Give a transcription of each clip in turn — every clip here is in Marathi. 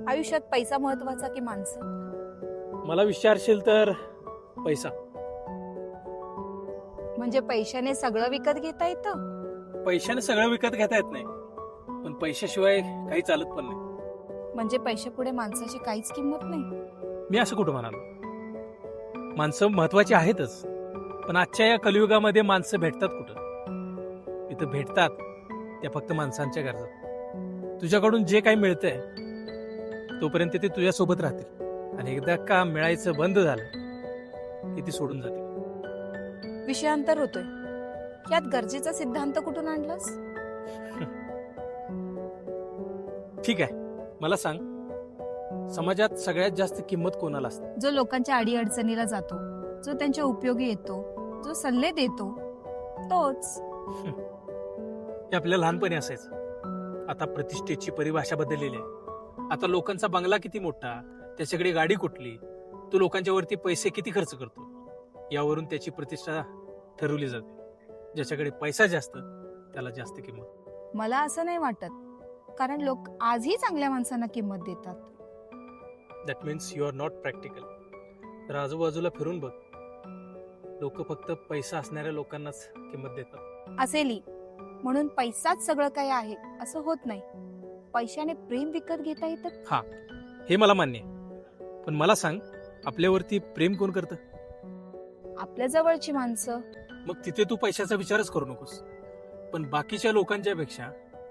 आयुष्यात पैसा महत्वाचा की माणसं? मला विचारशील तर पैसा. म्हणजे पैशाने सगळं विकत घेता येतं? पैशाने सगळं विकत घेता येत नाही, पण पैशाशिवाय काही चालत पण नाही. म्हणजे पैशापुढे माणसाची काहीच किंमत नाही? मी असं कुठं म्हणालो. माणसं महत्वाची आहेतच, पण आजच्या या कलियुगामध्ये माणसं भेटतात कुठं? इथं भेटतात त्या फक्त माणसांच्या गरजा. तुझ्याकडून जे काही मिळतंय तोपर्यंत ते तुझ्यासोबत राहतील, आणि एकदा का मिळायचं बंद झालं की ती सोडून जातील. विषयांतर होतोय. यात गरजेचा सिद्धांत कुठून आणलास? ठीक आहे, मला सांग, समाजात सगळ्यात जास्त किंमत कोणाला असते? जो लोकांच्या अडीअडचणीला जातो, जो त्यांच्या उपयोगी येतो, जो सल्ले देतो, तोच. हे आपल्या लहानपणी असायचं. आता प्रतिष्ठेची परिभाषा बदललेली आहे. आता लोकांचा बंगला किती मोठा, त्याच्याकडे गाडी कुठली, तो लोकांच्या वरती पैसे किती खर्च करतो, यावरून त्याची प्रतिष्ठा ठरवली जाते. ज्याच्याकडे पैसा जास्त त्याला जास्त किंमत. मला असं नाही वाटत, कारण लोक आजही चांगल्या माणसांना किंमत देतात. That means you are not practical. तर आजूबाजूला फिरून बघ, लोक फक्त पैसा असणाऱ्या लोकांनाच किंमत देतात. असेली म्हणून पैसाच सगळं काही आहे असं होत नाही. पैशाने प्रेम विकत घेता येतं? हे मला मान्य आहे, पण मला सांग, आपल्यावरती प्रेम कोण करतं? आपल्या जवळची माणसं. मग तिथे तू पैशाचा विचारच करू नकोस. पण बाकीच्या लोकांच्या पेक्षा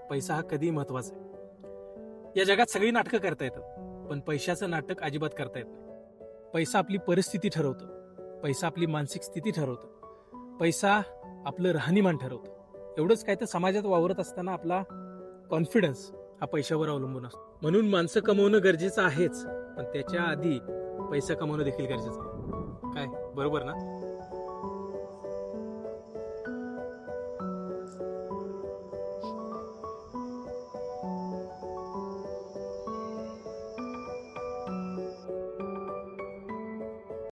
पैसा हा कधीही महत्वाचा आहे. या जगात सगळी नाटकं करता येतात, पण पैशाचं नाटक अजिबात करता येत नाही. पैसा आपली परिस्थिती ठरवतो, पैसा आपली मानसिक स्थिती ठरवतो, पैसा आपलं राहणीमान ठरवतं. एवढंच काय तर समाजात वावरत असताना आपला कॉन्फिडन्स हा पैशावर अवलंबून असतो. म्हणून माणसं कमवणं गरजेचं आहेच, पण त्याच्या आधी पैसा कमवणं देखील गरजेचं आहे. काय बरोबर ना?